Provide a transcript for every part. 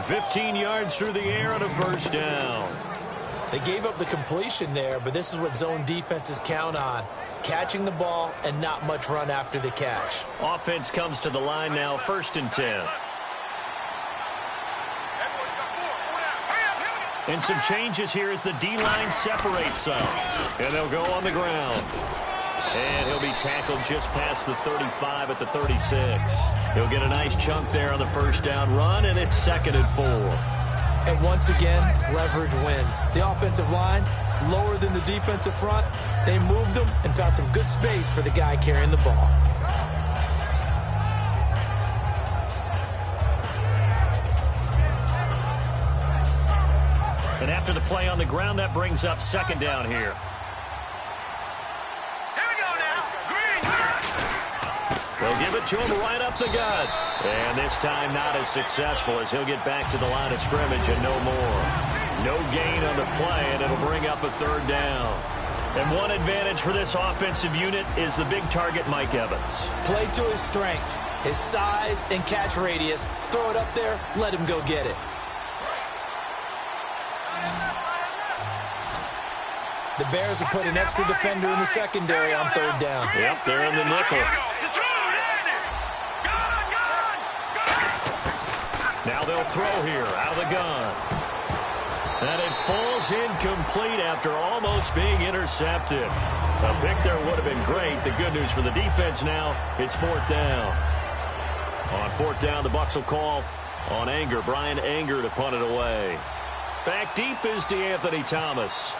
15 yards through the air on a first down. They gave up the completion there, but this is what zone defenses count on. Catching the ball and not much run after the catch. Offense comes to the line now, 1st and 10. And some changes here as the D-line separates some. And they'll go on the ground. And he'll be tackled just past the 35 at the 36. He'll get a nice chunk there on the first down run, and it's 2nd and 4. And once again, leverage wins. The offensive line, lower than the defensive front. They moved them and found some good space for the guy carrying the ball. And after the play on the ground, that brings up 2nd down here. They'll give it to him right up the gut. And this time not as successful as he'll get back to the line of scrimmage and no more. No gain on the play, and it'll bring up a 3rd down. And one advantage for this offensive unit is the big target, Mike Evans. Play to his strength, his size and catch radius. Throw it up there, let him go get it. The Bears have put an extra defender in the secondary on 3rd down. Yep, they're in the nickel. Now they'll throw here out of the gun. And it falls incomplete after almost being intercepted. A pick there would have been great. The good news for the defense now, it's 4th down. On 4th down, the Bucs will call on Anger. Brian Anger to punt it away. Back deep is DeAnthony Thomas.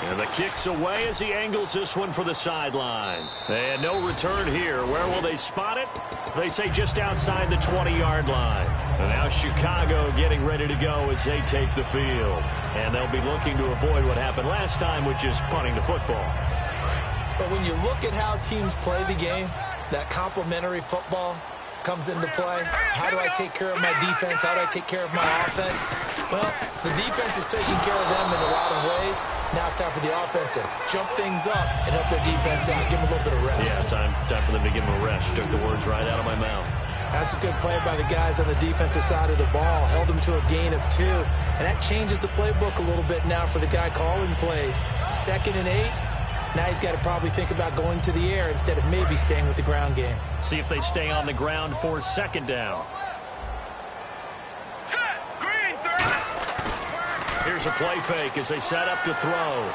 And the kick's away as he angles this one for the sideline. And no return here. Where will they spot it? They say just outside the 20-yard line. And now Chicago getting ready to go as they take the field. And they'll be looking to avoid what happened last time, which is punting the football. But when you look at how teams play the game, that complementary football comes into play. How do I take care of my defense? How do I take care of my offense? Well, the defense is taking care of them in a lot of ways. Now it's time for the offense to jump things up and help their defense out. Give them a little bit of rest. Yeah, time for them to give them a rest. Took the words right out of my mouth. That's a good play by the guys on the defensive side of the ball. Held them to a gain of 2. And that changes the playbook a little bit now for the guy calling plays. 2nd and 8. Now he's got to probably think about going to the air instead of maybe staying with the ground game. See if they stay on the ground for 2nd down. Here's a play fake as they set up to throw.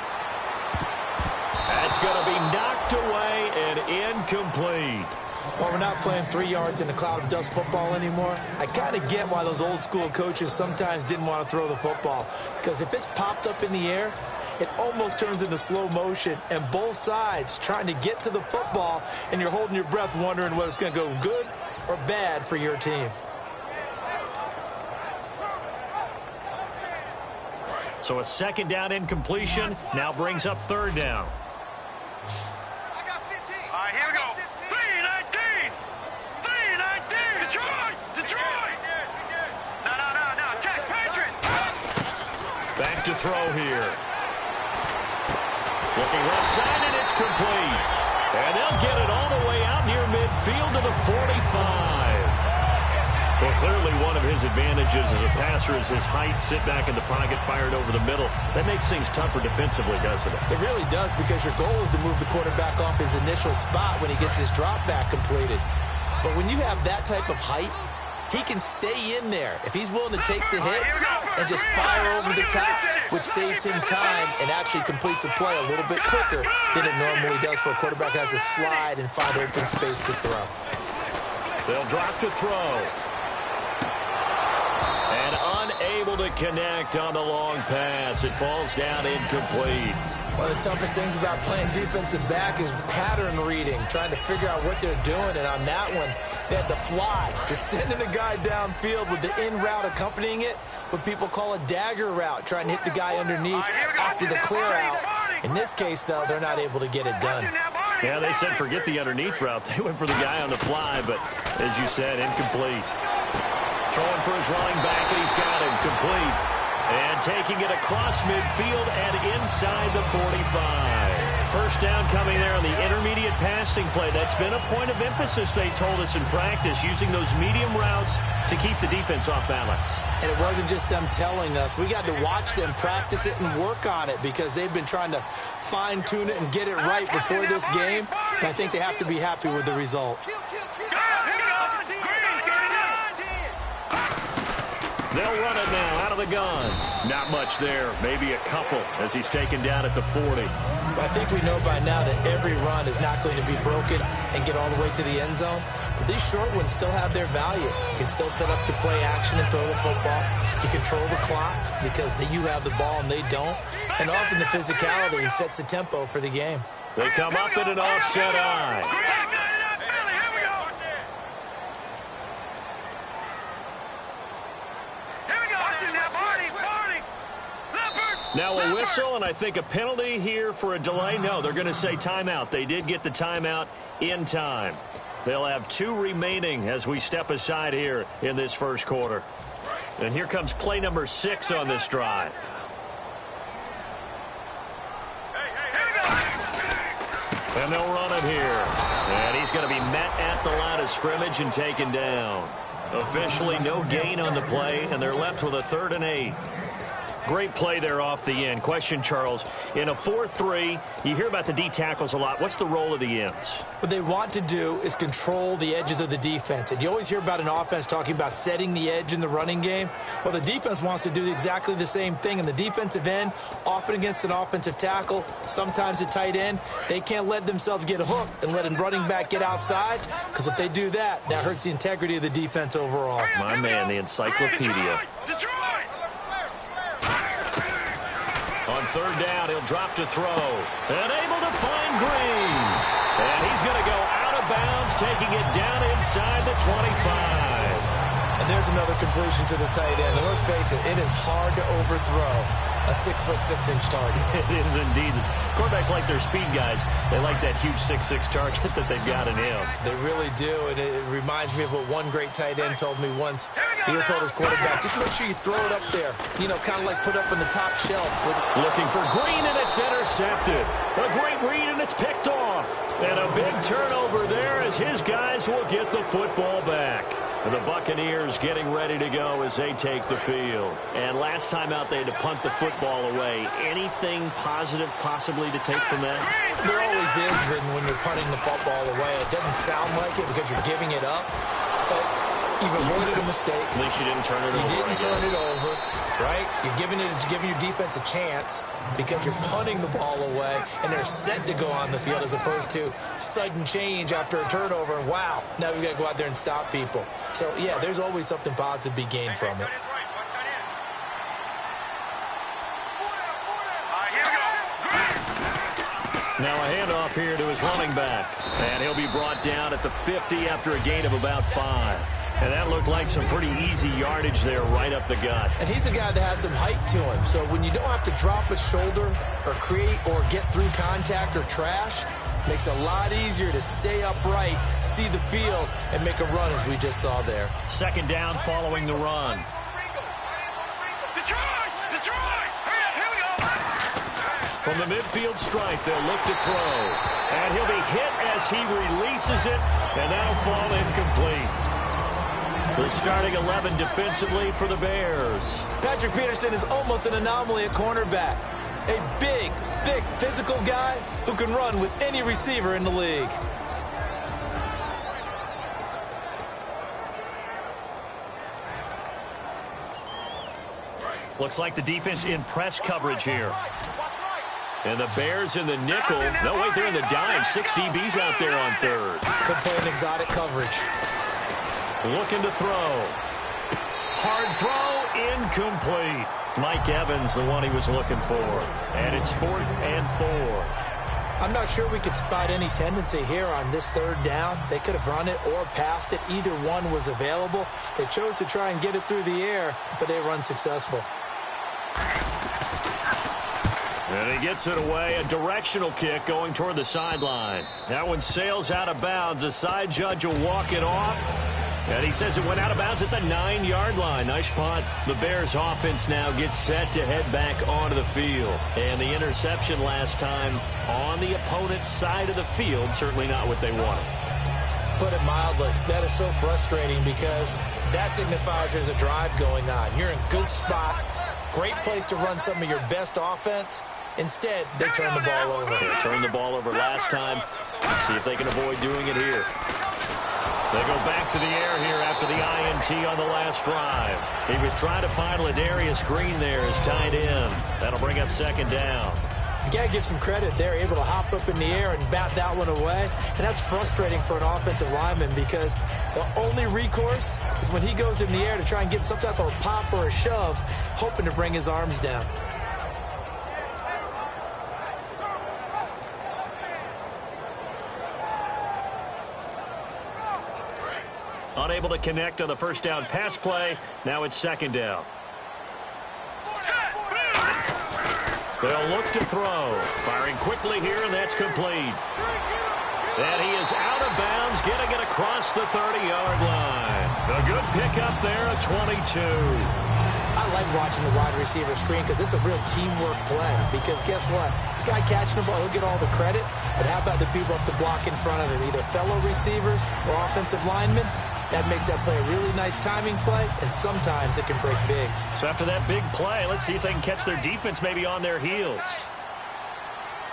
That's going to be knocked away and incomplete. Well, we're not playing 3 yards in a cloud of dust football anymore. I kind of get why those old school coaches sometimes didn't want to throw the football. Because if it's popped up in the air, it almost turns into slow motion. And both sides trying to get to the football, and you're holding your breath wondering whether it's going to go good or bad for your team. So a 2nd down incompletion now brings up 3rd down. I got 15. All right, here we go. 3-19. 3-19. Detroit. No. Check. Patriots. Back to throw here. Looking left side, and it's complete. And they'll get it all the way out near midfield to the 45. Well, clearly one of his advantages as a passer is his height. Sit back in the pocket, fired over the middle. That makes things tougher defensively, doesn't it? It really does, because your goal is to move the quarterback off his initial spot when he gets his drop back completed. But when you have that type of height, he can stay in there if he's willing to take the hits and just fire over the top, which saves him time and actually completes a play a little bit quicker than it normally does for a quarterback who has to slide and find open space to throw. They'll drop to throw. And unable to connect on the long pass. It falls down incomplete. One of the toughest things about playing defensive back is pattern reading, trying to figure out what they're doing. And on that one, they had to fly, just sending a guy downfield with the in route accompanying it, what people call a dagger route, trying to hit the guy underneath after the clear out. In this case, though, they're not able to get it done. Yeah, they said forget the underneath route. They went for the guy on the fly, but as you said, incomplete. Throwing for his running back, and he's got him complete. And taking it across midfield and inside the 45. first down coming there on the intermediate passing play. That's been a point of emphasis, they told us in practice, using those medium routes to keep the defense off balance. And it wasn't just them telling us. We got to watch them practice it and work on it because they've been trying to fine-tune it and get it right before this game. And I think they have to be happy with the result. They'll run it now out of the gun. Not much there, maybe a couple as he's taken down at the 40. I think we know by now that every run is not going to be broken and get all the way to the end zone. But these short ones still have their value. You can still set up the play action and throw the football. You control the clock because you have the ball and they don't. And often the physicality sets the tempo for the game. They come up in an offset eye. Now a whistle, and I think a penalty here for a delay. No, they're going to say timeout. They did get the timeout in time. They'll have 2 remaining as we step aside here in this first quarter. And here comes play number 6 on this drive. And they'll run it here. And he's going to be met at the line of scrimmage and taken down. Officially no gain on the play, and they're left with a 3rd and 8. Great play there off the end. Question, Charles, in a 4-3, you hear about the D tackles a lot. What's the role of the ends? What they want to do is control the edges of the defense. And you always hear about an offense talking about setting the edge in the running game. Well, the defense wants to do exactly the same thing. And the defensive end, often against an offensive tackle, sometimes a tight end, they can't let themselves get hooked and let a running back get outside. Because if they do that, that hurts the integrity of the defense overall. My man, the encyclopedia. On 3rd down, he'll drop to throw. And able to find Green. And he's going to go out of bounds, taking it down inside the 25. And there's another completion to the tight end. And let's face it, it is hard to overthrow a 6'6" target. It is indeed. Quarterbacks like their speed guys. They like that huge 6'6" target that they've got in him. They really do, and it reminds me of what one great tight end told me once. He told his quarterback, just make sure you throw it up there. You know, kind of like put up on the top shelf. Looking for Green, and it's intercepted. A great read, and it's picked off. And a big turnover there as his guys will get the football back. The Buccaneers getting ready to go as they take the field. And last time out, they had to punt the football away. Anything positive possibly to take from that? There always is when you're punting the football away. It doesn't sound like it because you're giving it up. But you've avoided a mistake. At least you didn't turn it over. You didn't turn it over, right? You're giving your defense a chance because you're punting the ball away, and they're set to go on the field as opposed to sudden change after a turnover. And wow, now we've got to go out there and stop people. So, yeah, there's always something positive to be gained from it. Now a handoff here to his running back. And he'll be brought down at the 50 after a gain of about 5. And that looked like some pretty easy yardage there right up the gut. And he's a guy that has some height to him. So when you don't have to drop a shoulder or create or get through contact or trash, makes it a lot easier to stay upright, see the field, and make a run as we just saw there. 2nd down following the run. From the midfield stripe, they'll look to throw. And he'll be hit as he releases it, and that'll fall incomplete. The starting 11 defensively for the Bears. Patrick Peterson is almost an anomaly at cornerback. A big, thick, physical guy who can run with any receiver in the league. Looks like the defense in press coverage here. And the Bears in the nickel. No, wait, they're in the dime. 6 DBs out there on 3rd. Could play an exotic coverage. Looking to throw. Hard throw, incomplete. Mike Evans, the one he was looking for. And it's 4th and 4. I'm not sure we could spot any tendency here on this 3rd down. They could have run it or passed it. Either one was available. They chose to try and get it through the air, but they run successful. And he gets it away, a directional kick going toward the sideline. That one sails out of bounds. The side judge will walk it off. And he says it went out of bounds at the 9-yard line. Nice punt. The Bears offense now gets set to head back onto the field. And the interception last time on the opponent's side of the field, certainly not what they wanted. Put it mildly, that is so frustrating because that signifies there's a drive going on. You're in good spot, great place to run some of your best offense. Instead, they turn the ball over. They turned the ball over last time. Let's see if they can avoid doing it here. They go back to the air here after the INT on the last drive. He was trying to find Ladarius Green there as tight end. That'll bring up second down. You got to give some credit. They're able to hop up in the air and bat that one away. And that's frustrating for an offensive lineman because the only recourse is when he goes in the air to try and get some type of a pop or a shove, hoping to bring his arms down. Unable to connect on the first down pass play. Now it's second down. They'll look to throw. Firing quickly here, and that's complete. And he is out of bounds, getting it across the 30-yard line. A good pickup there at 22. I like watching the wide receiver screen because it's a real teamwork play. Because guess what? The guy catching the ball, he'll get all the credit. But how about the people up to block in front of him, either fellow receivers or offensive linemen? That makes that play a really nice timing play, and sometimes it can break big. So after that big play, let's see if they can catch their defense maybe on their heels.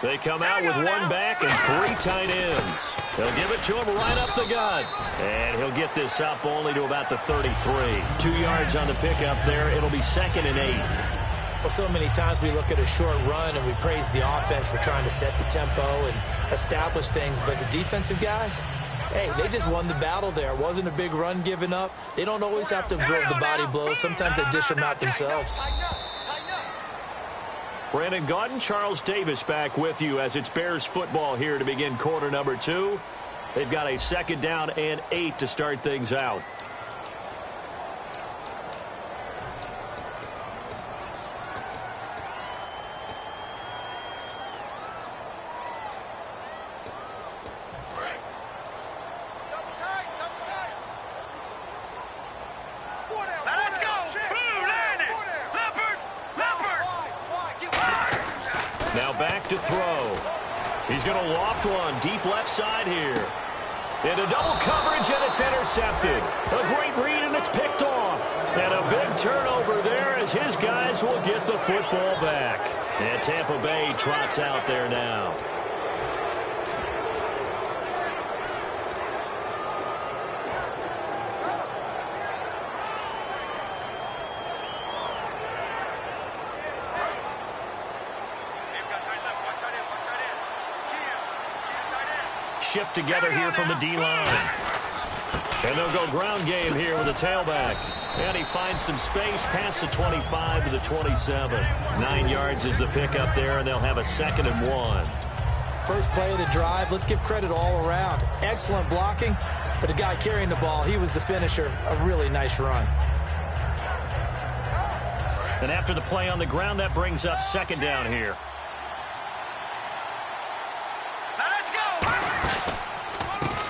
They come out with one back and 3 tight ends. They'll give it to him right up the gut. And he'll get this up only to about the 33. 2 yards on the pickup there. It'll be second and 8. Well, so many times we look at a short run and we praise the offense for trying to set the tempo and establish things. But the defensive guys, hey, they just won the battle there. It wasn't a big run given up. They don't always have to absorb the body blows. Sometimes they dish them out themselves. Brandon Gaudin, Charles Davis back with you as it's Bears football here to begin quarter number 2. They've got a second down and 8 to start things out. Now back to throw. He's going to loft one deep left side here. Into double coverage, and it's intercepted. A great read, and it's picked off. And a big turnover there as his guys will get the football back. And Tampa Bay trots out there now. Shift together here from the D-line. And they'll go ground game here with a tailback. And he finds some space past the 25 to the 27. 9 yards is the pickup there, and they'll have a second and 1. First play of the drive, let's give credit all around. Excellent blocking, but the guy carrying the ball, he was the finisher. A really nice run. And after the play on the ground, that brings up second down here.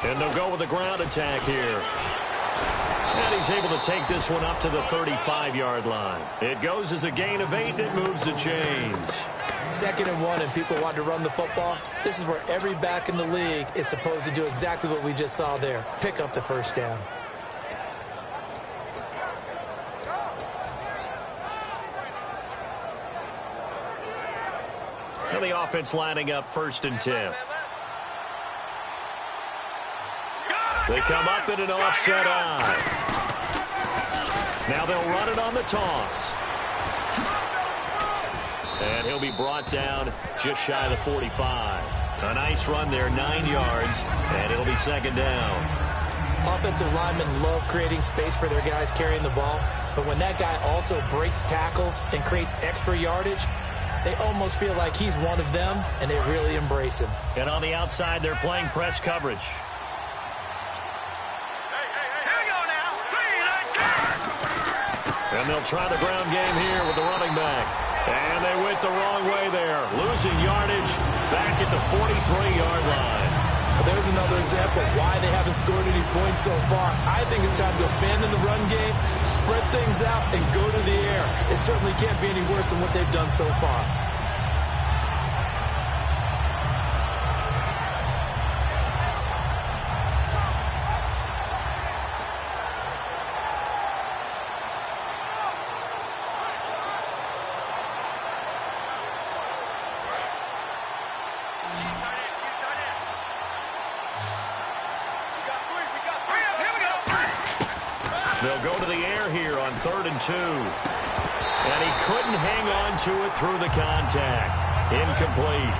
And they'll go with the ground attack here. And he's able to take this one up to the 35-yard line. It goes as a gain of 8, and it moves the chains. Second and 1, and people want to run the football. This is where every back in the league is supposed to do exactly what we just saw there. Pick up the first down. And the offense lining up first and 10. They come up in an offset eye. Now they'll run it on the toss. And he'll be brought down just shy of the 45. A nice run there, 9 yards, and it'll be second down. Offensive linemen love creating space for their guys carrying the ball, but when that guy also breaks tackles and creates extra yardage, they almost feel like he's one of them, and they really embrace him. And on the outside, they're playing press coverage. And they'll try the ground game here with the running back. And they went the wrong way there. Losing yardage back at the 43-yard line. There's another example of why they haven't scored any points so far. I think it's time to abandon the run game, spread things out, and go to the air. It certainly can't be any worse than what they've done so far. They'll go to the air here on 3rd and 2. And he couldn't hang on to it through the contact. Incomplete.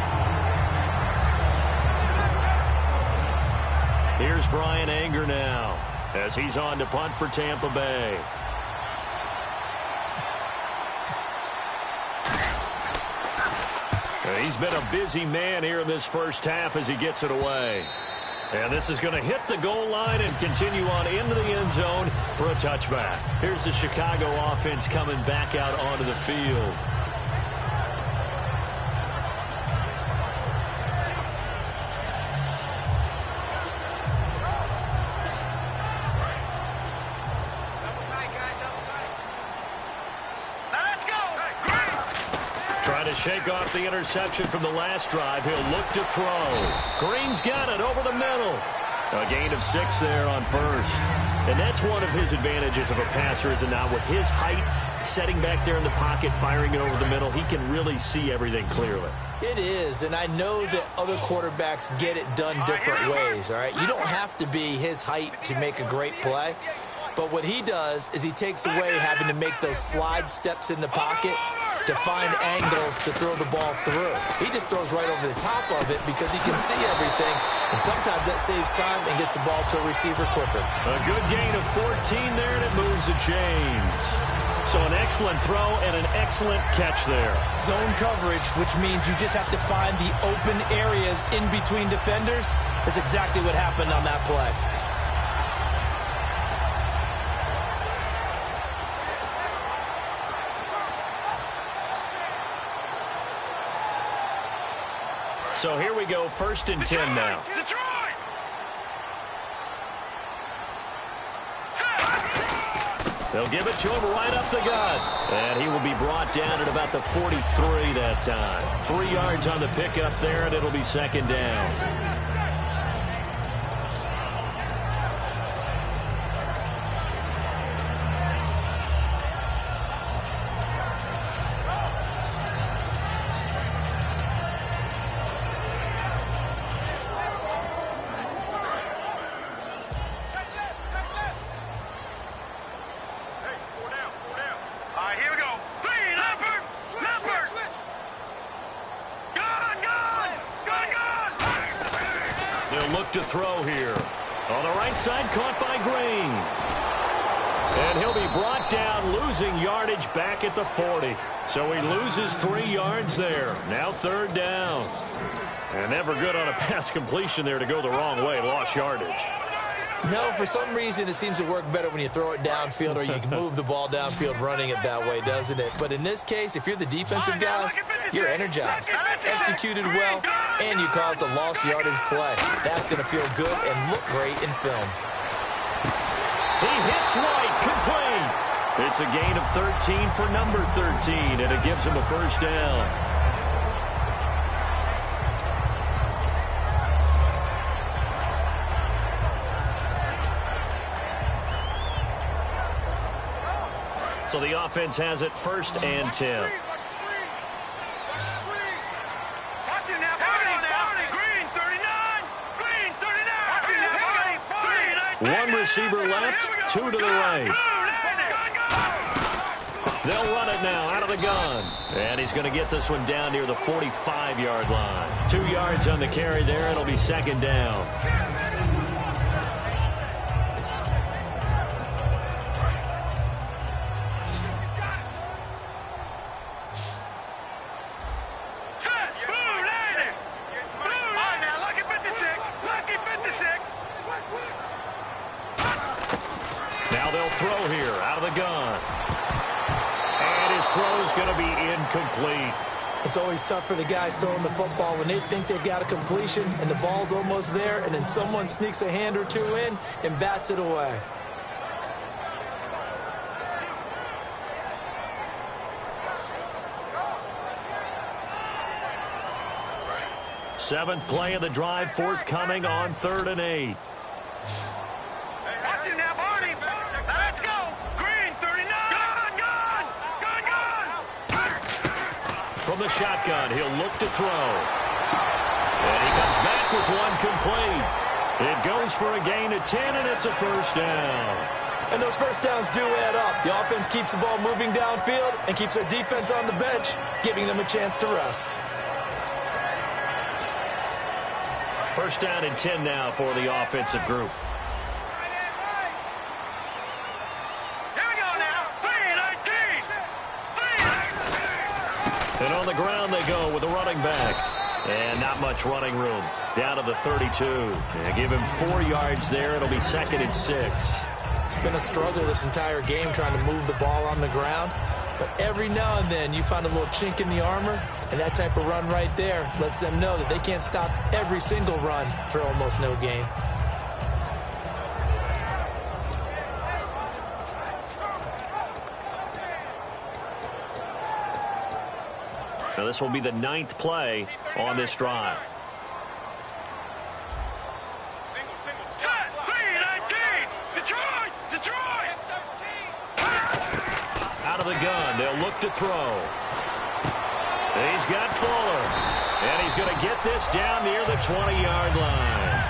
Here's Brian Anger now as he's on to punt for Tampa Bay. He's been a busy man here in this first half as he gets it away. And this is going to hit the goal line and continue on into the end zone for a touchback. Here's the Chicago offense coming back out onto the field. Trying to shake off the interception from the last drive. He'll look to throw. Green's got it over the middle. A gain of 6 there on first. And that's one of his advantages of a passer, is now with his height, setting back there in the pocket, firing it over the middle, he can really see everything clearly. It is, and I know that other quarterbacks get it done different ways, all right? You don't have to be his height to make a great play. But what he does is he takes away having to make those slide steps in the pocket to find angles to throw the ball through. He just throws right over the top of it because he can see everything, and sometimes that saves time and gets the ball to a receiver quicker. A good gain of 14 there, and it moves the chains. So an excellent throw and an excellent catch there. Zone coverage, which means you just have to find the open areas in between defenders. That's exactly what happened on that play. So here we go, 1st and 10 now. Detroit! They'll give it to him right up the gut. And he will be brought down at about the 43 that time. 3 yards on the pickup there, and it'll be 2nd down. To throw here. On the right side, caught by Green. And he'll be brought down, losing yardage back at the 40. So he loses 3 yards there. Now 3rd down. And never good on a pass completion there to go the wrong way. Lost yardage. No, for some reason it seems to work better when you throw it downfield or you can move the ball downfield running it that way, doesn't it? But in this case, if you're the defensive guys, you're energized, executed well, and you caused a lost yardage play. That's going to feel good and look great in film. He hits White, complete. It's a gain of 13 for number 13, and it gives him a 1st down. So the offense has it 1st and 10. One receiver left, 2 to the right. They'll run it now out of the gun. And he's going to get this one down near the 45-yard line. 2 yards on the carry there. It'll be 2nd down. Throw here out of the gun. And his throw is going to be incomplete. It's always tough for the guys throwing the football when they think they've got a completion and the ball's almost there, and then someone sneaks a hand or two in and bats it away. Seventh play of the drive forthcoming on 3rd and 8. Watch it now, Barney. Let's go. Green, 39. Gun. From the shotgun, he'll look to throw. And he comes back with one complete. It goes for a gain of 10, and it's a first down. And those first downs do add up. The offense keeps the ball moving downfield and keeps their defense on the bench, giving them a chance to rest. First down and 10 now for the offensive group. Here we go now. 3-19. And on the ground they go with the running back. And not much running room. Down to the 32. And give him 4 yards there. It'll be 2nd and 6. It's been a struggle this entire game trying to move the ball on the ground. But every now and then you find a little chink in the armor, and that type of run right there lets them know that they can't stop every single run for almost no gain. Now this will be the 9th play on this drive. Set. 3-19. Detroit. Out of the gun, they'll look to throw. He's got Fuller. And he's going to get this down near the 20-yard line.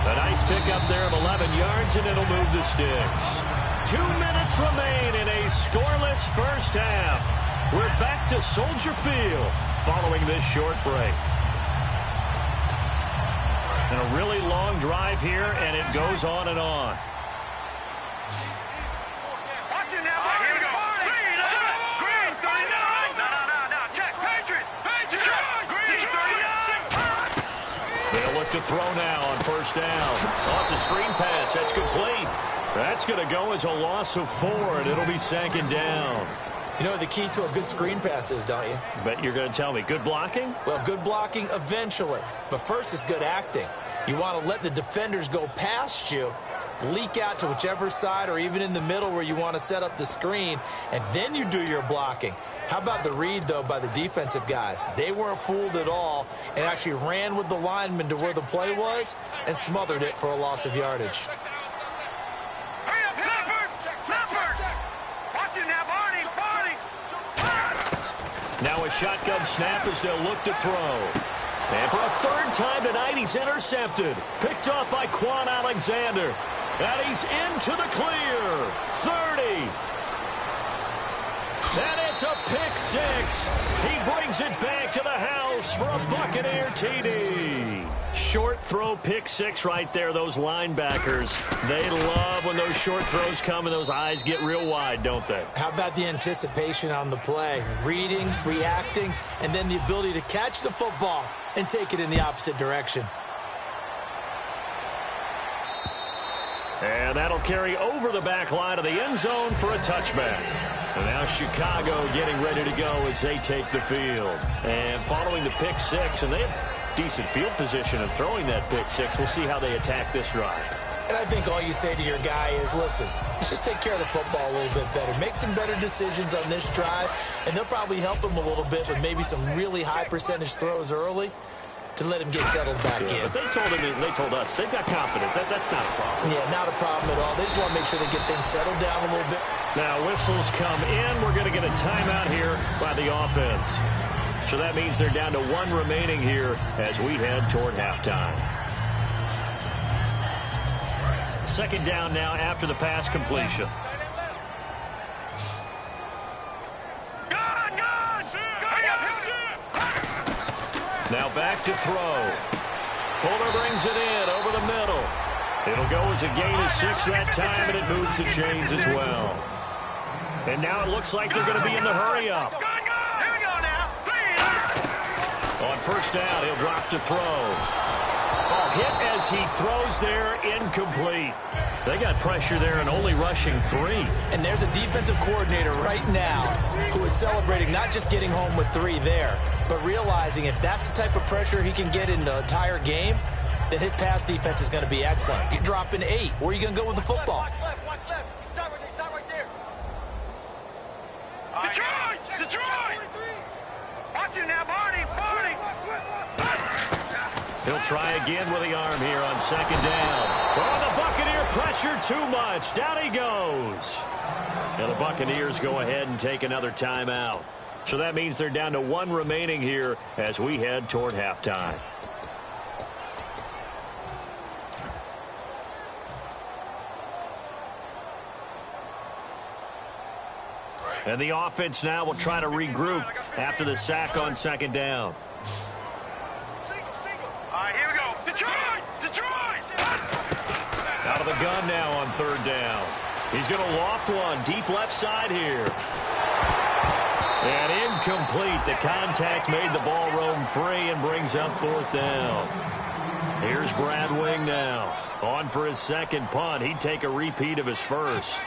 A nice pickup there of 11 yards, and it'll move the sticks. 2 minutes remain in a scoreless first half. We're back to Soldier Field following this short break. And a really long drive here, and it goes on and on. Watch it now. Here we go. Green, 39. No. Check. Patriot. Green, 39. They'll look to throw now on first down. Oh, it's a screen pass. That's complete. That's going to go as a loss of 4, and it'll be 2nd down. You know what the key to a good screen pass is, don't you? Bet you're going to tell me. Good blocking? Well, good blocking eventually. But first is good acting. You want to let the defenders go past you, leak out to whichever side or even in the middle where you want to set up the screen, and then you do your blocking. How about the read, though, by the defensive guys? They weren't fooled at all and actually ran with the lineman to where the play was and smothered it for a loss of yardage. Hurry up, Clifford. Watch it now, Barney. Now a shotgun snap as they'll look to throw. And for a 3rd time tonight, he's intercepted. Picked off by Quan Alexander. And he's into the clear. 30. And it's a pick 6. He brings it back to the house for a Buccaneer TD. Short throw pick 6 right there. Those linebackers, they love when those short throws come and those eyes get real wide, don't they? How about the anticipation on the play? Reading, reacting, and then the ability to catch the football and take it in the opposite direction. And that'll carry over the back line of the end zone for a touchback. And now Chicago getting ready to go as they take the field. And following the pick 6, and they have decent field position and throwing that pick 6. We'll see how they attack this drive. And I think all you say to your guy is, listen, let's just take care of the football a little bit better. Make some better decisions on this drive, and they'll probably help him a little bit with maybe some really high percentage throws early to let him get settled back in. But they told us they've got confidence. That's not a problem. Yeah, not a problem at all. They just want to make sure they get things settled down a little bit. Now whistles come in. We're going to get a timeout here by the offense. So that means they're down to 1 remaining here as we head toward halftime. 2nd down now after the pass completion. Now back to throw. Fuller brings it in over the middle. It'll go as a gain of 6 that time, and it moves the chains as well. And now it looks like they're going to be in the hurry-up. Here we go now. On first down, he'll drop to throw. Hit as he throws there, incomplete. They got pressure there and only rushing 3. And there's a defensive coordinator right now who is celebrating not just getting home with 3 there, but realizing if that's the type of pressure he can get in the entire game, then his pass defense is going to be excellent. You're dropping 8. Where are you going to go with the football? Watch left. Stop right there. Detroit! Watch it now, Barney! He'll try again with the arm here on second down. Oh, the Buccaneer pressure too much. Down he goes. And the Buccaneers go ahead and take another timeout. So that means they're down to 1 remaining here as we head toward halftime. And the offense now will try to regroup after the sack on second down. All right, here we go. Detroit! Out of the gun now on third down. He's going to loft one deep left side here. And incomplete. The contact made the ball roam free and brings up fourth down. Here's Brad Wing now. On for his second punt. He'd take a repeat of his first.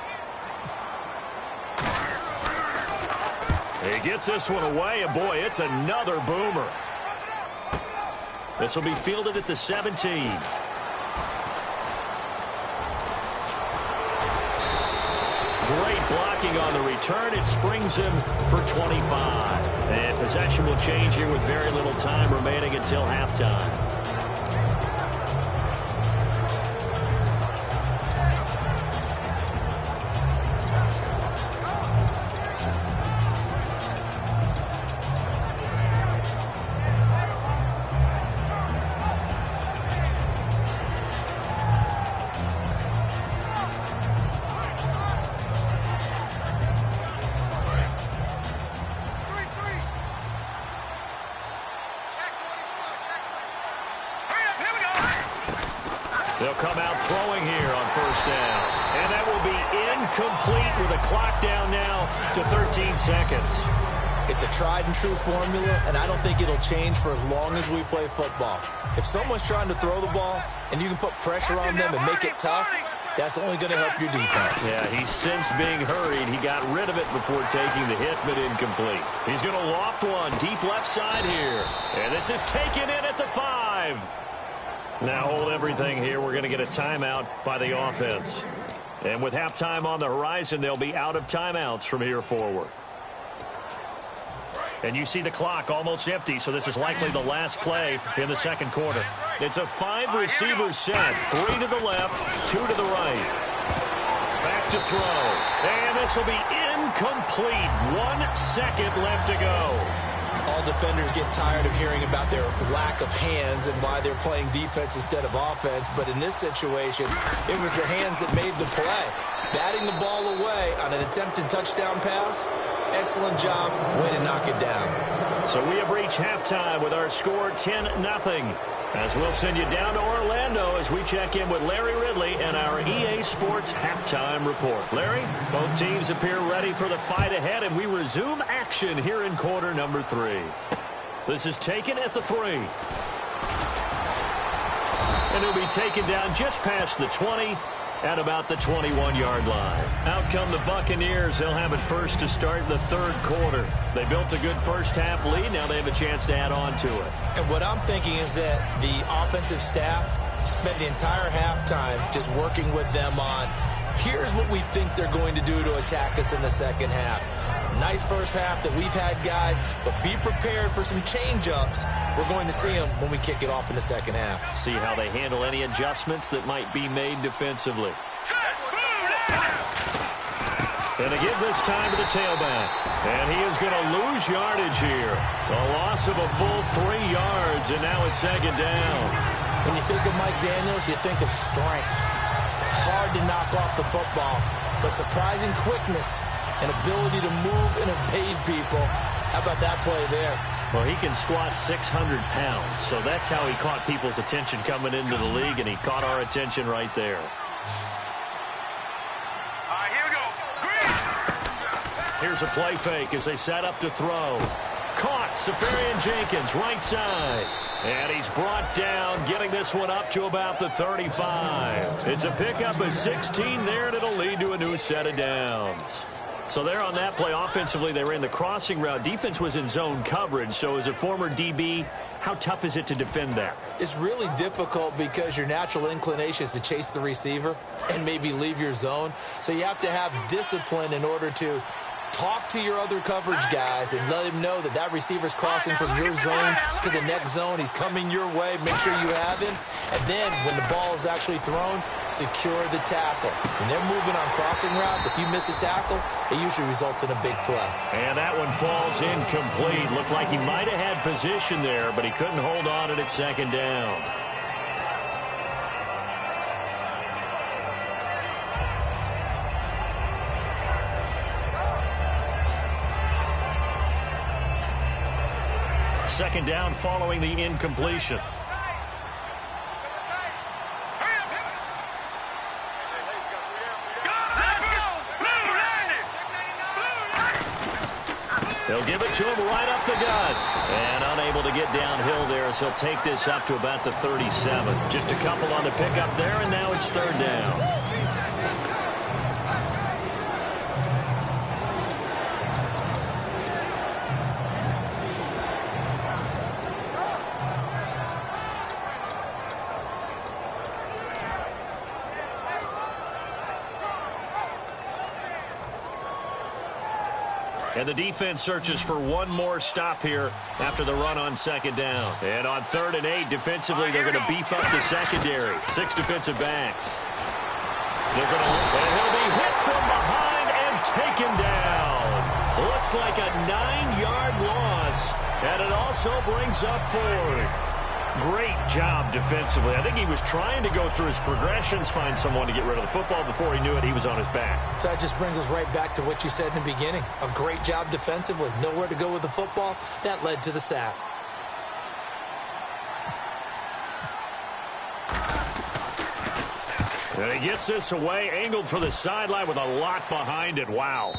He gets this one away, and boy, it's another boomer. This will be fielded at the 17. Great blocking on the return. It springs him for 25. And possession will change here with very little time remaining until halftime. They'll come out throwing here on first down. And that will be incomplete with a clock down now to 13 seconds. It's a tried and true formula, and I don't think it'll change for as long as we play football. If someone's trying to throw the ball and you can put pressure on them and make it tough, that's only going to help your defense. Yeah, he's since being hurried. He got rid of it before taking the hit, but incomplete. He's going to loft one deep left side here. And this is taken in at the 5. Now hold everything here. We're going to get a timeout by the offense. And with halftime on the horizon, they'll be out of timeouts from here forward. And you see the clock almost empty, so this is likely the last play in the second quarter. It's a 5-receiver set. 3 to the left, 2 to the right. Back to throw. And this will be incomplete. 1 second left to go. All defenders get tired of hearing about their lack of hands and why they're playing defense instead of offense. But in this situation, it was the hands that made the play. Batting the ball away on an attempted touchdown pass. Excellent job. Way to knock it down. So we have reached halftime with our score 10-0. As we'll send you down to Orlando as we check in with Larry Ridley and our EA Sports halftime report. Larry, both teams appear ready for the fight ahead, and we resume action here in quarter number 3. This is taken at the 3. And it'll be taken down just past the 20 at about the 21-yard line. Out come the Buccaneers. They'll have it first to start the third quarter. They built a good first-half lead. Now they have a chance to add on to it. And what I'm thinking is that the offensive staff spent the entire halftime just working with them on, here's what we think they're going to do to attack us in the second half. Nice first half that we've had, guys, but be prepared for some change-ups. We're going to see them when we kick it off in the second half. See how they handle any adjustments that might be made defensively. And they give this time to the tailback. And he is going to lose yardage here. A loss of a full 3 yards, and now it's second down. When you think of Mike Daniels, you think of strength. Hard to knock off the football, but surprising quickness and ability to move and evade people. How about that play there? Well, he can squat 600 pounds, so that's how he caught people's attention coming into the league, and he caught our attention right there. All right, here we go. Green. Here's a play fake as they set up to throw. Caught, Safarian Jenkins, right side. And he's brought down, getting this one up to about the 35. It's a pickup of 16 there, and it'll lead to a new set of downs. So there on that play, offensively, they ran the crossing route. Defense was in zone coverage, so as a former DB, how tough is it to defend that? It's really difficult because your natural inclination is to chase the receiver and maybe leave your zone. So you have to have discipline in order to talk to your other coverage guys and let him know that that receiver's crossing from your zone to the next zone. He's coming your way. Make sure you have him. And then when the ball is actually thrown, secure the tackle. When they're moving on crossing routes, if you miss a tackle, it usually results in a big play. And that one falls incomplete. Looked like he might have had position there, but he couldn't hold on at second down. Second down following the incompletion. They'll give it to him right up the gut. And unable to get downhill there as he'll take this up to about the 37. Just a couple on the pickup there, and now it's third down. And the defense searches for one more stop here after the run on second down. And on 3rd and 8, defensively, they're going to beef up the secondary. 6 defensive backs. They're going to, and he'll be hit from behind and taken down. Looks like a 9-yard loss, and it also brings up 4th. Great job defensively. I think he was trying to go through his progressions, find someone to get rid of the football. Before he knew it, he was on his back. So that just brings us right back to what you said in the beginning. A great job defensively. Nowhere to go with the football. That led to the sack. And he gets this away, angled for the sideline with a lot behind it. Wow.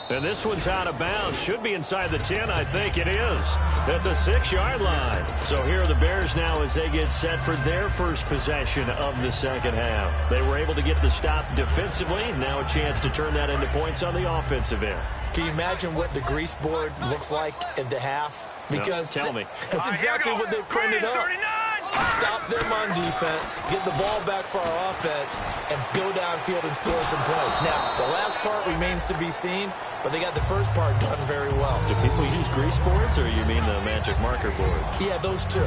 And this one's out of bounds. Should be inside the 10. I think it is. At the 6-yard line. So here are the Bears now as they get set for their first possession of the second half. They were able to get the stop defensively. Now a chance to turn that into points on the offensive end. Can you imagine what the grease board looks like at the half? Because no, tell me. That's exactly what they printed up. Stop them on defense, get the ball back for our offense, and go downfield and score some points. Now, the last part remains to be seen, but they got the first part done very well. Do people use grease boards, or you mean the magic marker boards? Yeah, those two.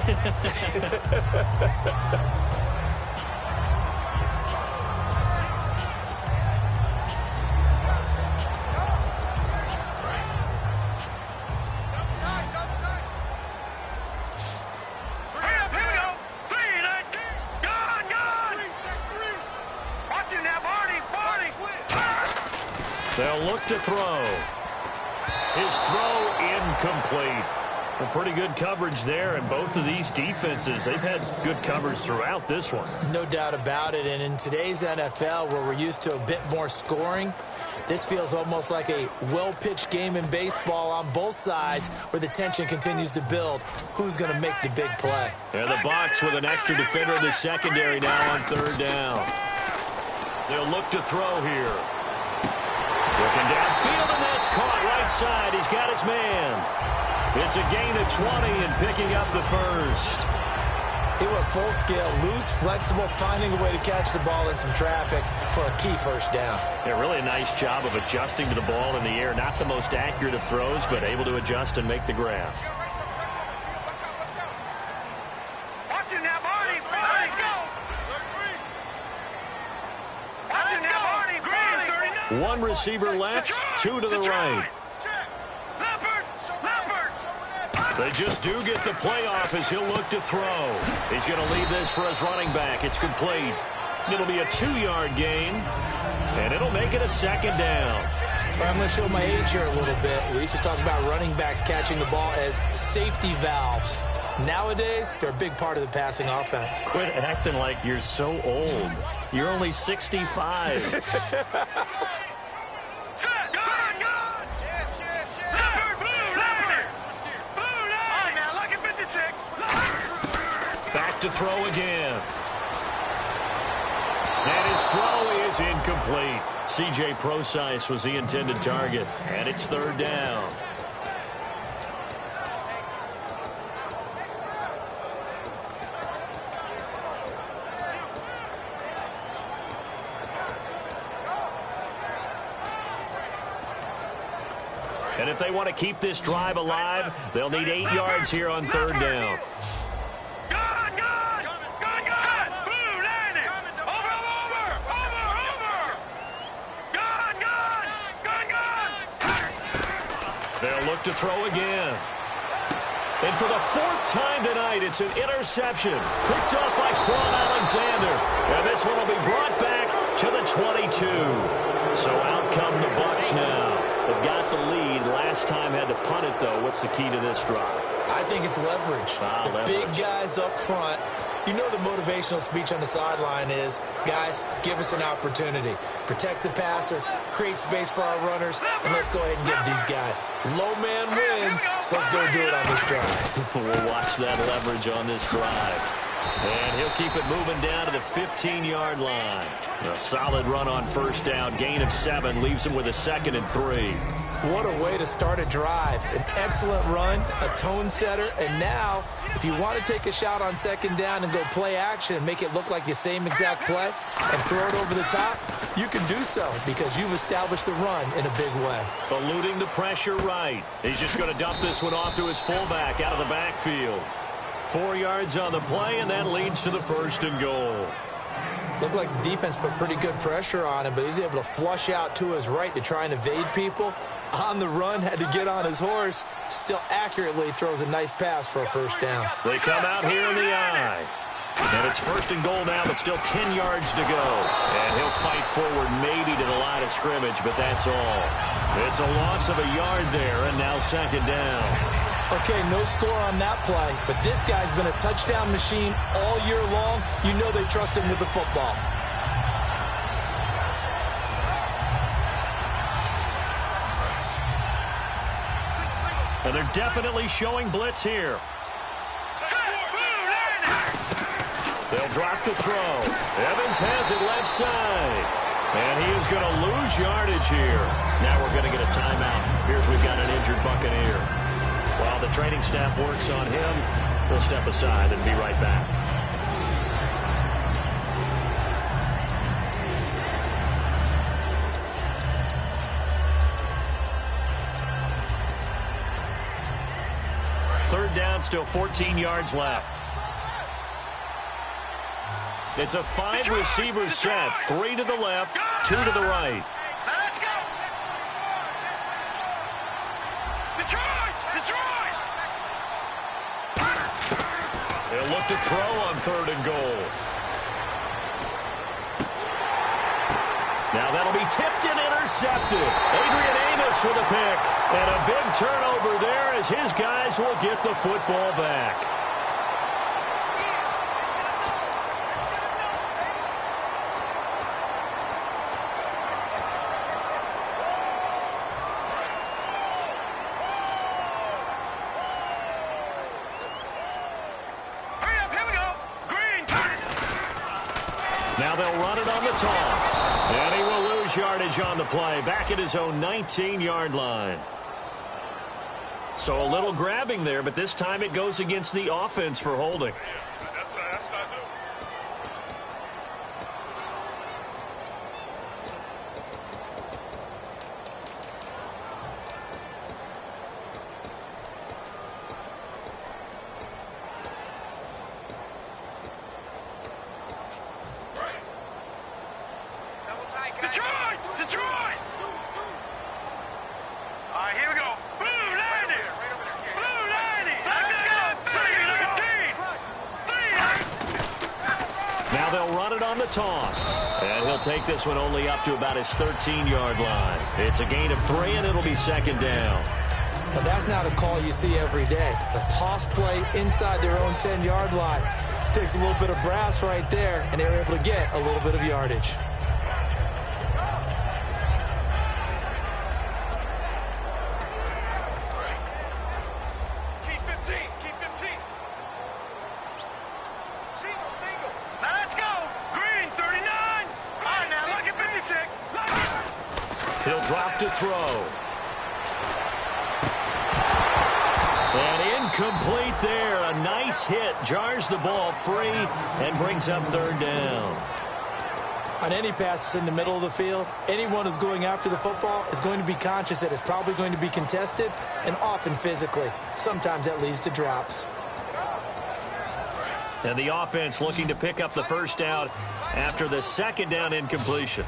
They'll look to throw. His throw incomplete. Well, pretty good coverage there, and both of these defenses, they've had good coverage throughout this one. No doubt about it, and in today's NFL, where we're used to a bit more scoring, this feels almost like a well-pitched game in baseball on both sides where the tension continues to build. Who's going to make the big play? And the Bucs with an extra defender in the secondary now on 3rd down. They'll look to throw here. Looking downfield, and that's caught right side. He's got his man. It's a gain of 20 and picking up the first. He went full scale, loose, flexible, finding a way to catch the ball in some traffic for a key first down. Yeah, really a nice job of adjusting to the ball in the air. Not the most accurate of throws, but able to adjust and make the grab. Watch it now, Barney. Let's go. Watch it now, Barney. Green, 39. One receiver left, 2 to the right. They just do get the playoff as he'll look to throw. He's going to leave this for his running back. It's complete. It'll be a 2-yard gain, and it'll make it a second down. I'm going to show my age here a little bit. We used to talk about running backs catching the ball as safety valves. Nowadays, they're a big part of the passing offense. Quit acting like you're so old. You're only 65. throw again. And his throw is incomplete. C.J. Procise was the intended target, and it's third down. And if they want to keep this drive alive, they'll need 8 yards here on third down. They'll look to throw again. And for the 4th time tonight, it's an interception. Picked off by Quan Alexander. And this one will be brought back to the 22. So out come the Bucs now. They've got the lead. Last time had to punt it, though. What's the key to this drive? I think it's leverage. Leverage. Big guys up front. You know the motivational speech on the sideline is, guys, give us an opportunity. Protect the passer, create space for our runners, and let's go ahead and give these guys. Low man wins. Let's go do it on this drive. We'll watch that leverage on this drive. And he'll keep it moving down to the 15-yard line. A solid run on first down. Gain of 7 leaves him with a 2nd and 3. What a way to start a drive. An excellent run, a tone setter, and now if you want to take a shot on 2nd down and go play action and make it look like the same exact play and throw it over the top, you can do so because you've established the run in a big way. Eluding the pressure right. He's just going to dump this one off to his fullback out of the backfield. 4 yards on the play, and that leads to the 1st and goal. Looked like the defense put pretty good pressure on him, but he's able to flush out to his right to try and evade people. On the run, had to get on his horse. Still accurately throws a nice pass for a 1st down. They come out here in the eye. And it's 1st and goal now, but still 10 yards to go. And he'll fight forward maybe to the line of scrimmage, but that's all. It's a loss of a yard there, and now 2nd down. Okay, no score on that play, but this guy's been a touchdown machine all year long. You know they trust him with the football. And they're definitely showing blitz here. They'll drop the throw. Evans has it left side. And he is going to lose yardage here. Now we're going to get a timeout. Appears we've got an injured Buccaneer. While the training staff works on him, we'll step aside and be right back. Third down, still 14 yards left. It's a 5-receiver set. 3 to the left, 2 to the right. Let's go! Detroit! They'll look to throw on 3rd and goal. Now that'll be tipped and intercepted. Adrian Amos with a pick. And a big turnover there as his guys will get the football back. Now they'll run it on the toss. And he will lose yardage on the play. Back at his own 19-yard line. So a little grabbing there, but this time it goes against the offense for holding. That's not new. Detroit! All right, here we go. Blue landing! Let's go! 3, Now they'll run it on the toss. And he'll take this one only up to about his 13-yard line. It's a gain of 3, and it'll be 2nd down. Now that's not a call you see every day. A toss play inside their own 10-yard line. Takes a little bit of brass right there, and they're able to get a little bit of yardage. Keep 15. drop to throw. And incomplete there. A nice hit. Jars the ball free and brings up third down. On any passes in the middle of the field, anyone who's going after the football is going to be conscious that it's probably going to be contested and often physically. Sometimes that leads to drops. And the offense looking to pick up the first down after the second down incompletion.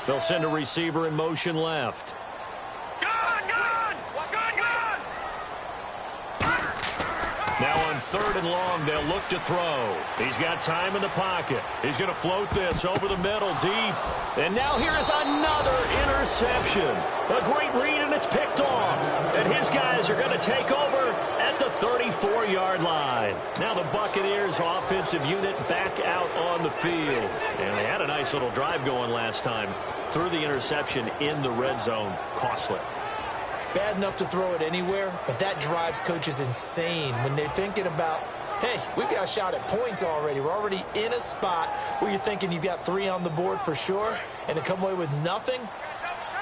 They'll send a receiver in motion left. Now on third and long, they'll look to throw. He's got time in the pocket. He's going to float this over the middle deep. And now here is another interception. A great read, and it's picked off. And his guys are going to take over at the 34-yard line. Now the Buccaneers offensive unit back out on the field. And they had a nice little drive going last time. Threw the interception in the red zone. Costly. Bad enough to throw it anywhere, but that drives coaches insane when they're thinking about, hey, we've got a shot at points already. We're already in a spot where you're thinking you've got 3 on the board for sure, and to come away with nothing,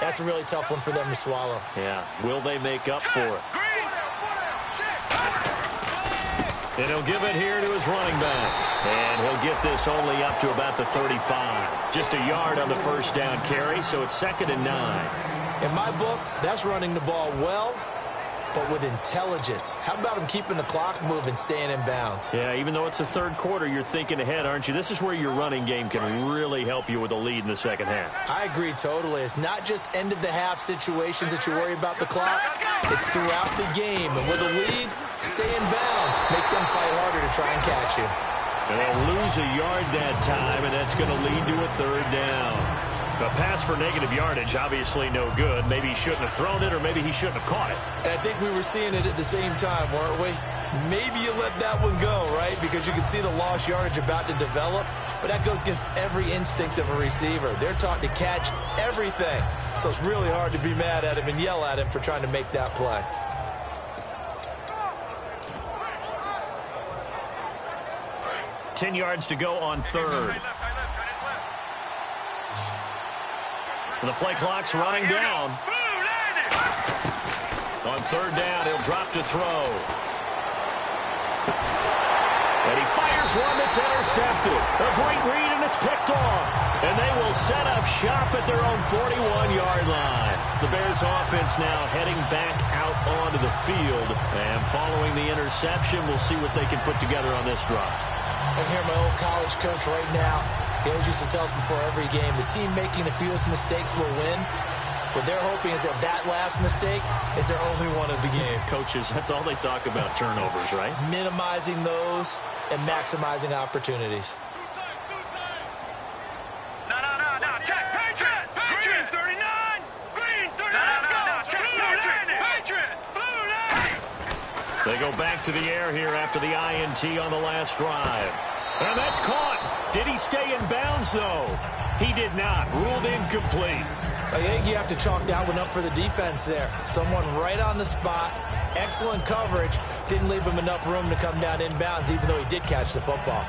that's a really tough one for them to swallow. Yeah, will they make up for it? And he'll give it here to his running back. And he'll get this only up to about the 35. Just a yard on the first down carry, so it's 2nd and 9. In my book, that's running the ball well, but with intelligence. How about him keeping the clock moving, staying in bounds? Yeah, even though it's the third quarter, you're thinking ahead, aren't you? This is where your running game can really help you with a lead in the second half. I agree totally. It's not just end-of-the-half situations that you worry about the clock. It's throughout the game. And with a lead, stay in bounds. Make them fight harder to try and catch you. And they'll lose a yard that time, and that's going to lead to a third down. A pass for negative yardage, obviously no good. Maybe he shouldn't have thrown it, or maybe he shouldn't have caught it. And I think we were seeing it at the same time, weren't we? Maybe you let that one go, right? Because you can see the lost yardage about to develop. But that goes against every instinct of a receiver. They're taught to catch everything. So it's really hard to be mad at him and yell at him for trying to make that play. $10 yards to go on third. The play clock's running down. On third down, he'll drop to throw. And he fires one that's intercepted. A great read, and it's picked off. And they will set up shop at their own 41-yard line. The Bears offense now heading back out onto the field. And following the interception, we'll see what they can put together on this drive. I hear my old college coach right now. He always used to tell us before every game, the team making the fewest mistakes will win. What they're hoping is that last mistake is their only one of the game. Coaches, that's all they talk about, turnovers, right? Minimizing those and maximizing opportunities. No. Check. Patriot. Green 39. Green 39. Let's go. Check. Patriot. Blue line. They go back to the air here after the INT on the last drive. And that's caught. Did he stay in bounds, though? He did not. Ruled incomplete. I think you have to chalk that one up for the defense there. Someone right on the spot. Excellent coverage. Didn't leave him enough room to come down in bounds, even though he did catch the football.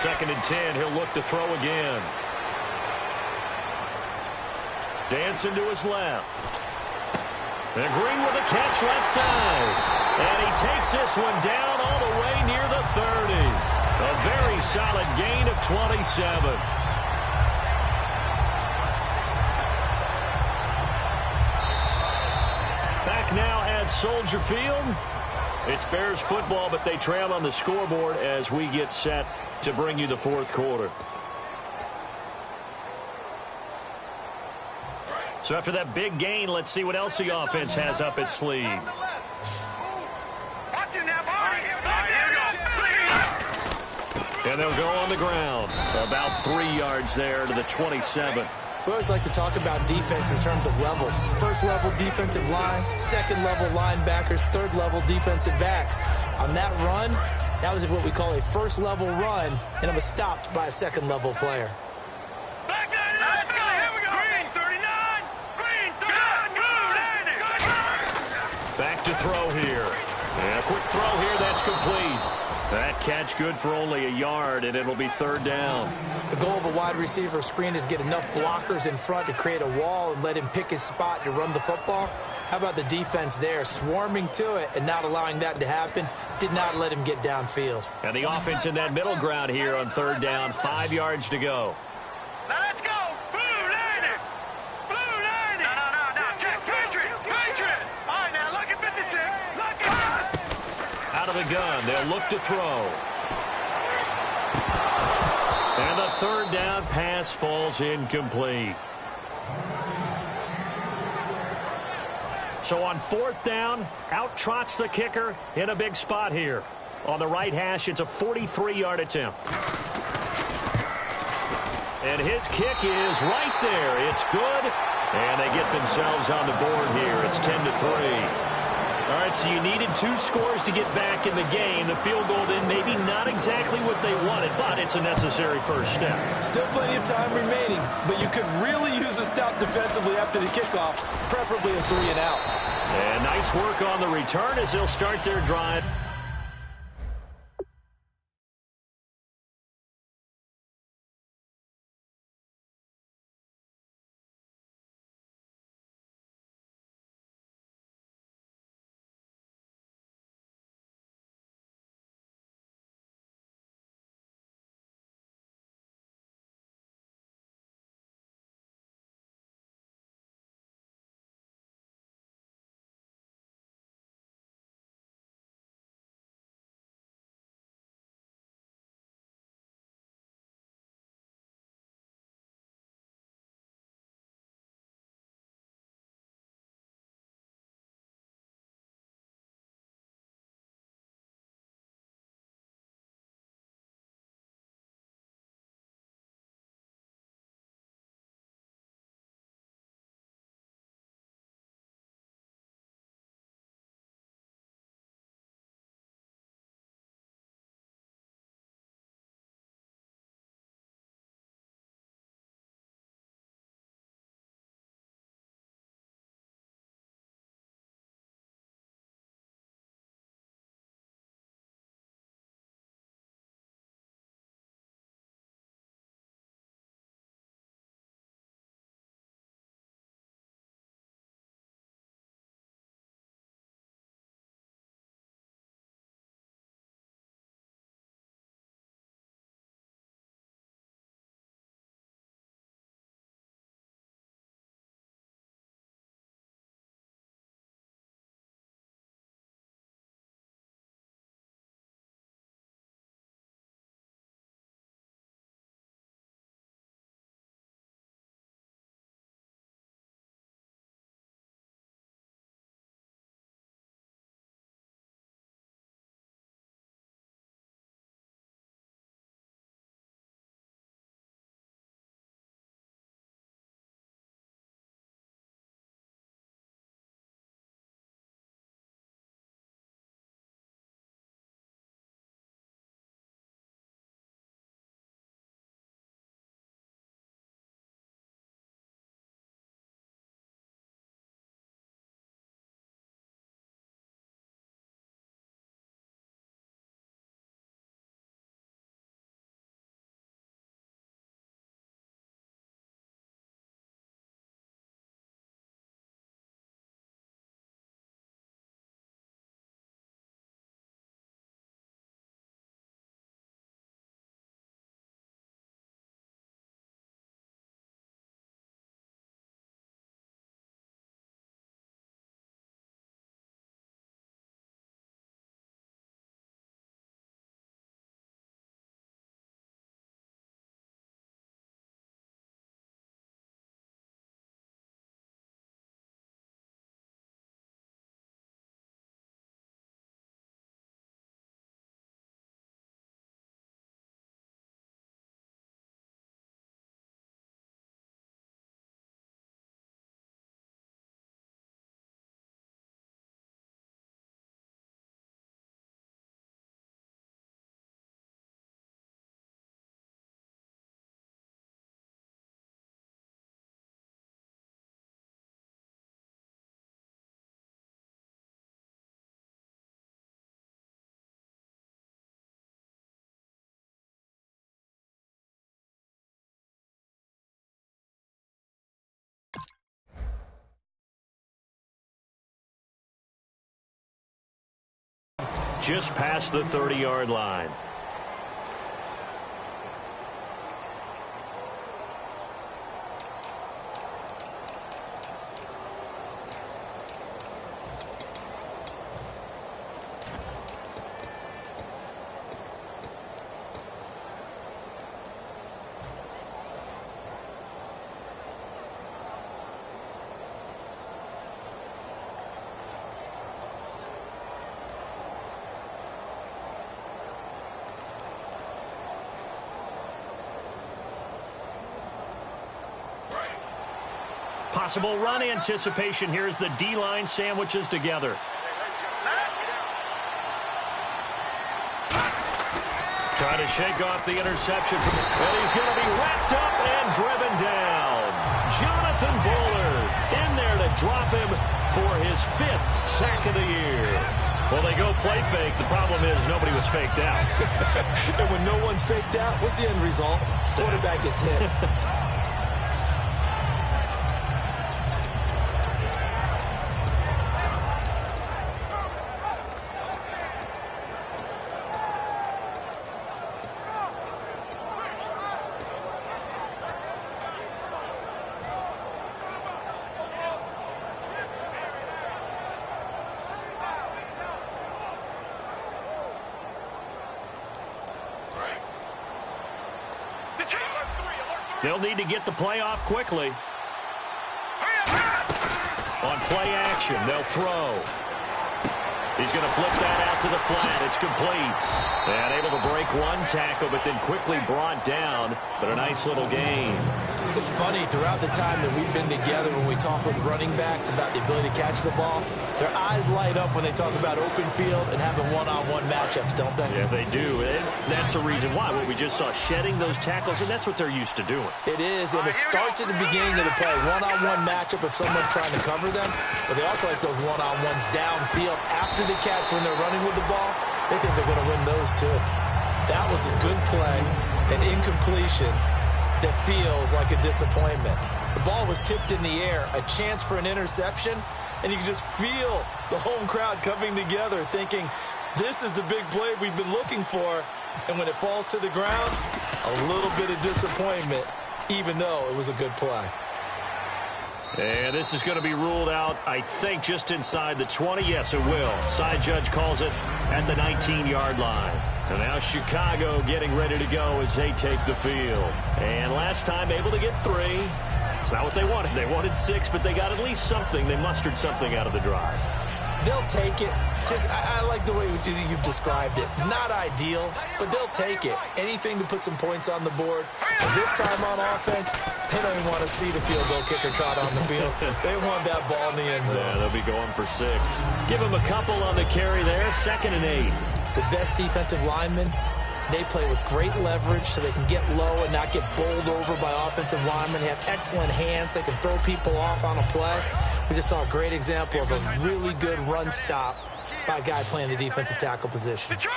Second and 10, he'll look to throw again. Dancing to his left. And Green with a catch left side. And he takes this one down all the way near the 30. A very solid gain of 27. Back now at Soldier Field. It's Bears football, but they trail on the scoreboard as we get set to bring you the fourth quarter. So after that big gain, let's see what else the offense has up its sleeve. Watch it now, Barney. Here we go. And they'll go on the ground. About 3 yards there to the 27. We always like to talk about defense in terms of levels. First level defensive line, second level linebackers, third level defensive backs. On that run, that was what we call a first level run, and it was stopped by a second level player. Let's go. Here we go. Green 39. Green 39. Blue landing. Back to throw here. And a quick throw here. That's complete. That catch good for only a yard, and it'll be third down. The goal of a wide receiver screen is get enough blockers in front to create a wall and let him pick his spot to run the football. How about the defense there, swarming to it and not allowing that to happen? Did not let him get downfield. And the offense in that middle ground here on third down, 5 yards to go. Now let's go. Blue landing. Blue landing. No. Check. Patriot. All right, now look at 56. Look at Out of the gun, they'll look to throw. And the third down pass falls incomplete. So on fourth down, out trots the kicker in a big spot here. On the right hash, it's a 43-yard attempt. And his kick is right there. It's good. And they get themselves on the board here. It's 10-3. All right, so you needed 2 scores to get back in the game. The field goal then maybe not exactly what they wanted, but it's a necessary first step. Still plenty of time remaining, but you could really use a stop defensively after the kickoff, preferably a 3 and out. And nice work on the return as they'll start their drive. just past the 30-yard line. Possible run anticipation here as the D-line sandwiches together. Trying to shake off the interception. And he's going to be wrapped up and driven down. Jonathan Bullard in there to drop him for his 5th sack of the year. Well, they go play fake. The problem is nobody was faked out. And when no one's faked out, what's the end result? Quarterback gets hit. They'll need to get the play off quickly. On play action, they'll throw. He's going to flip that out to the flat. It's complete. And able to break one tackle, but then quickly brought down. But a nice little gain. It's funny, throughout the time that we've been together, when we talk with running backs about the ability to catch the ball, their eyes light up when they talk about open field and having one-on-one matchups, don't they? Yeah, they do. And that's the reason why. What we just saw, shedding those tackles, and that's what they're used to doing. It is, and it starts at the beginning of the play. One-on-one matchup if someone's trying to cover them, but they also like those one-on-ones downfield after the catch when they're running with the ball. They think they're going to win those, too. That was a good play, an incompletion that feels like a disappointment. The ball was tipped in the air, a chance for an interception, and you can just feel the home crowd coming together thinking, this is the big play we've been looking for. And when it falls to the ground, a little bit of disappointment, even though it was a good play. And this is going to be ruled out, I think, just inside the 20. Yes, it will. Side judge calls it at the 19-yard line. And now Chicago getting ready to go as they take the field. And last time able to get 3. It's not what they wanted. They wanted 6, but they got at least something. They mustered something out of the drive. They'll take it. I like the way you've described it. Not ideal, but they'll take it. Anything to put some points on the board. But this time on offense, they don't even want to see the field goal kicker trot on the field. They want that ball in the end zone. Yeah, they'll be going for 6. Give them a couple on the carry there. 2nd and 8. The best defensive linemen, they play with great leverage so they can get low and not get bowled over by offensive linemen. They have excellent hands. They can throw people off on a play. We just saw a great example of a really good run stop by a guy playing the defensive tackle position. Detroit!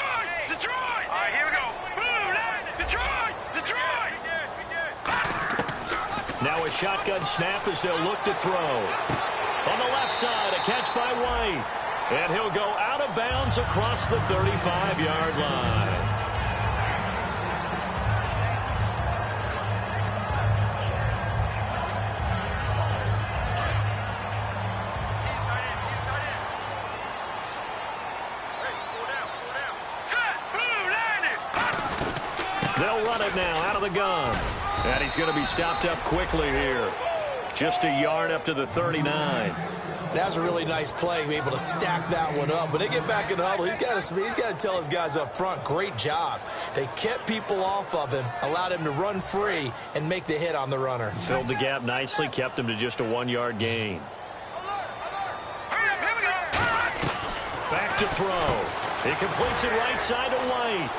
Detroit! All right, here we go. Blue, Detroit! Detroit! Now a shotgun snap as they'll look to throw. On the left side, a catch by White. And he'll go out of bounds across the 35-yard line. They'll run it now out of the gun. And he's going to be stopped up quickly here. Just a yard up to the 39. That was a really nice play, be able to stack that one up. When they get back in the huddle, he's got to tell his guys up front, great job. They kept people off of him, allowed him to run free and make the hit on the runner. Filled the gap nicely, kept him to just a 1-yard gain. Back to throw. He completes it right side to White.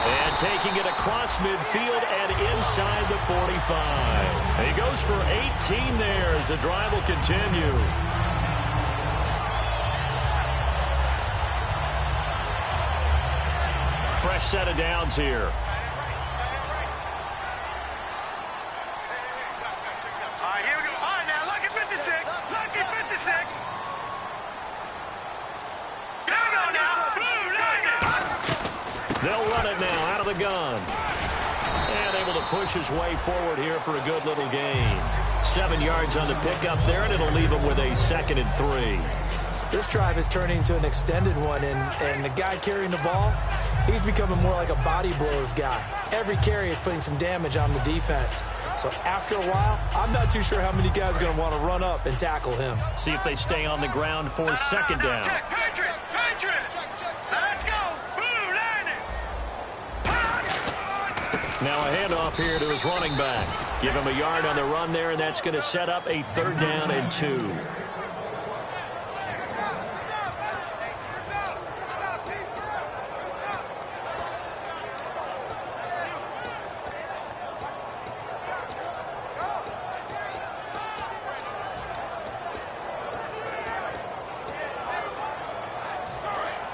And taking it across midfield and inside the 45. He goes for 18 there as the drive will continue. Fresh set of downs here. All right, here we go. All right, now, lucky 56. Lucky 56. Here we go now. They'll run it now out of the gun. And able to push his way forward here for a good little gain. 7 yards on the pickup there, and it'll leave him with a 2nd and 3. This drive is turning into an extended one, and the guy carrying the ball, he's becoming more like a body blows guy. Every carry is putting some damage on the defense. So after a while, I'm not too sure how many guys are going to want to run up and tackle him. See if they stay on the ground for 2nd down. Patriot! Let's go! Blue landing! Now a handoff here to his running back. Give him a yard on the run there, and that's going to set up a 3rd down and 2.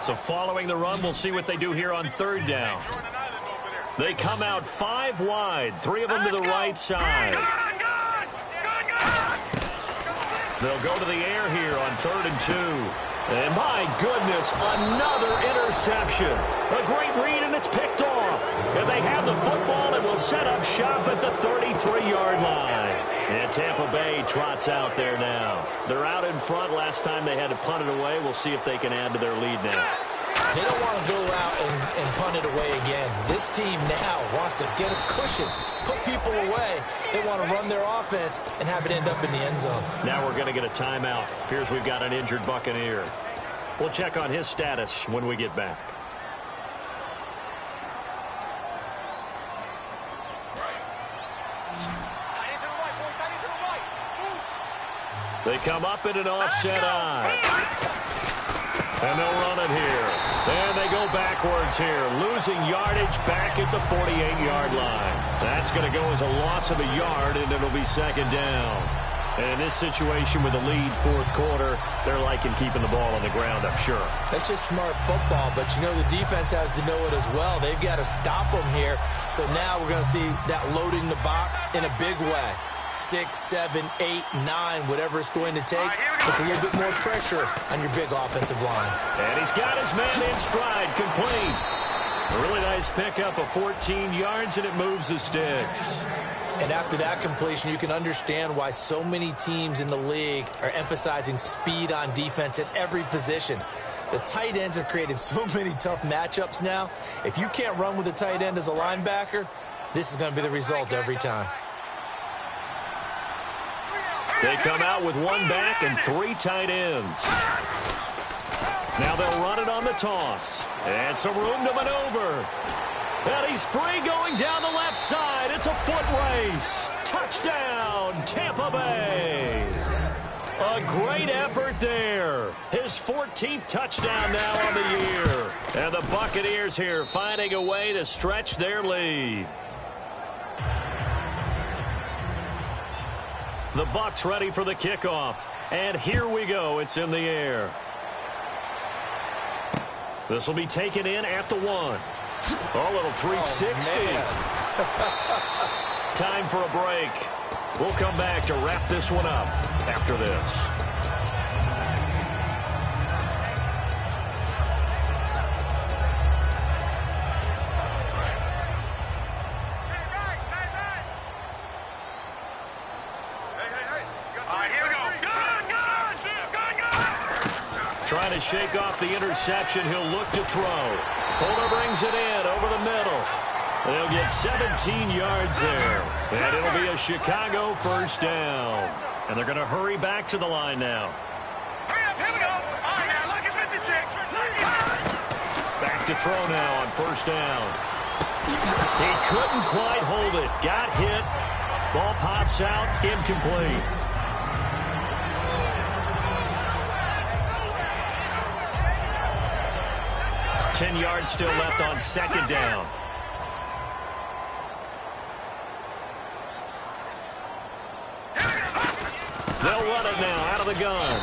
So following the run, we'll see what they do here on 3rd down. They come out 5 wide, 3 of them to the right side. They'll go to the air here on 3rd and 2. And my goodness, another interception. A great read, and it's picked off. And they have the football and will set up shop at the 33-yard line. And Tampa Bay trots out there now. They're out in front. Last time they had to punt it away. We'll see if they can add to their lead now. They don't want to go out and punt it away again. This team now wants to get a cushion, put people away. They want to run their offense and have it end up in the end zone. Now we're going to get a timeout. Appears we've got an injured Buccaneer. We'll check on his status when we get back. They come up in an offset eye. And they'll run it here. And they go backwards here, losing yardage back at the 48-yard line. That's going to go as a loss of a yard, and it'll be 2nd down. And in this situation with the lead 4th quarter, they're liking keeping the ball on the ground, I'm sure. That's just smart football, but you know the defense has to know it as well. They've got to stop them here. So now we're going to see that loading the box in a big way. 6, 7, 8, 9, whatever it's going to take. Puts a little bit more pressure on your big offensive line. And he's got his man in stride, complete. A really nice pickup of 14 yards, and it moves the sticks. And after that completion, you can understand why so many teams in the league are emphasizing speed on defense at every position. The tight ends have created so many tough matchups now. If you can't run with a tight end as a linebacker, this is going to be the result every time. They come out with 1 back and 3 tight ends. Now they'll run it on the toss. And some room to maneuver. And he's free going down the left side. It's a foot race. Touchdown, Tampa Bay. A great effort there. His 14th touchdown now on the year. And the Buccaneers here finding a way to stretch their lead. The Bucs ready for the kickoff. And here we go. It's in the air. This will be taken in at the 1. Oh, little 360. Time for a break. We'll come back to wrap this one up after this. Trying to shake off the interception. He'll look to throw. Fuller brings it in over the middle. They'll get 17 yards there. And it'll be a Chicago 1st down. And they're going to hurry back to the line now. Hurry up, here we go. All right, now, look at 56. Back to throw now on 1st down. He couldn't quite hold it. Got hit. Ball pops out. Incomplete. Ten yards still left on 2nd down. They'll run it now out of the gun.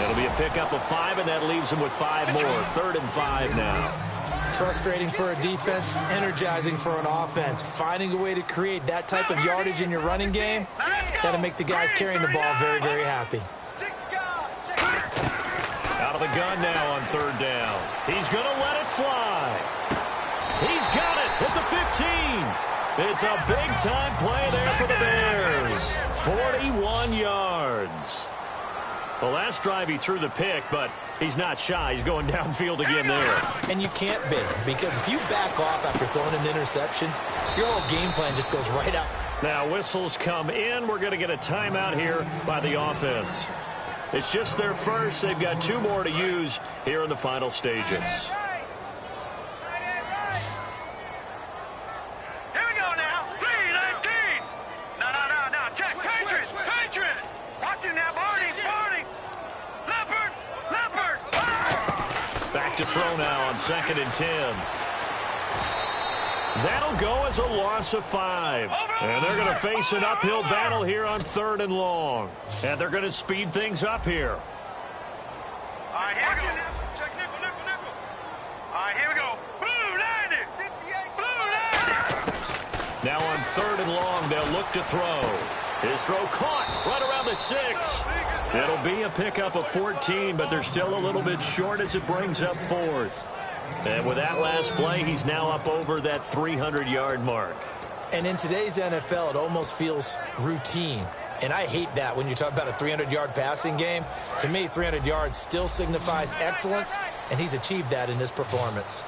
It'll be a pickup of 5, and that leaves them with 5 more. 3rd and 5 now. Frustrating for a defense, energizing for an offense. Finding a way to create that type of yardage in your running game, that'll make the guys carrying the ball very, very happy. Out of the gun now on 3rd down. He's going to let it fly. He's got it at the 15. It's a big-time play there for the Bears. 41 yards. Well, last drive he threw the pick, but he's not shy. He's going downfield again there. And you can't be, because if you back off after throwing an interception, your whole game plan just goes right out. Now whistles come in. We're going to get a timeout here by the offense. It's just their first. They've got 2 more to use here in the final stages. Back to throw now on 2nd and 10. That'll go as a loss of 5. And they're going to face an uphill battle here on 3rd and long. And they're going to speed things up here. All right, here we go. Check nickel, nickel, nickel. All right, here we go. Blue landed. 58. Blue landed. Now on 3rd and long, they'll look to throw. His throw caught right around the 6. It'll be a pickup of 14, but they're still a little bit short as it brings up 4th. And with that last play, he's now up over that 300-yard mark. And in today's NFL, it almost feels routine. And I hate that when you talk about a 300-yard passing game. To me, 300 yards still signifies excellence, and he's achieved that in this performance.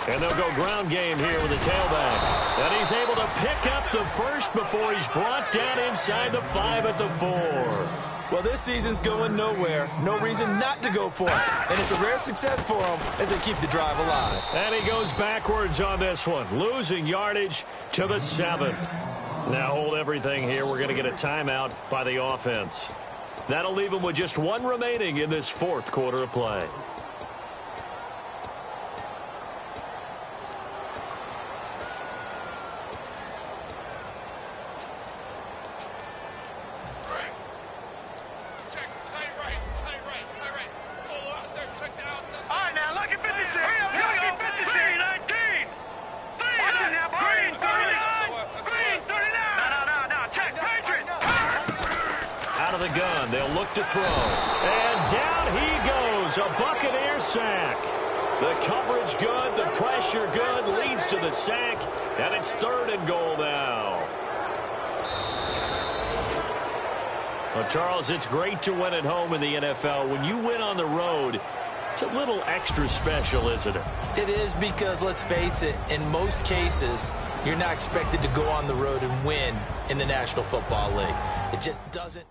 And they'll go ground game here with the tailback. And he's able to pick up the first before he's brought down inside the 5 at the 4. Well, this season's going nowhere. No reason not to go for it. And it's a rare success for them as they keep the drive alive. And he goes backwards on this one, losing yardage to the 7. Now hold everything here. We're going to get a timeout by the offense. That'll leave them with just 1 remaining in this 4th quarter of play. They'll look to throw. And down he goes. A Buccaneer sack. The coverage good. The pressure good. Leads to the sack. And it's 3rd and goal now. Well, Charles, it's great to win at home in the NFL. When you win on the road, it's a little extra special, isn't it? It is, because, let's face it, in most cases, you're not expected to go on the road and win in the National Football League. It just doesn't.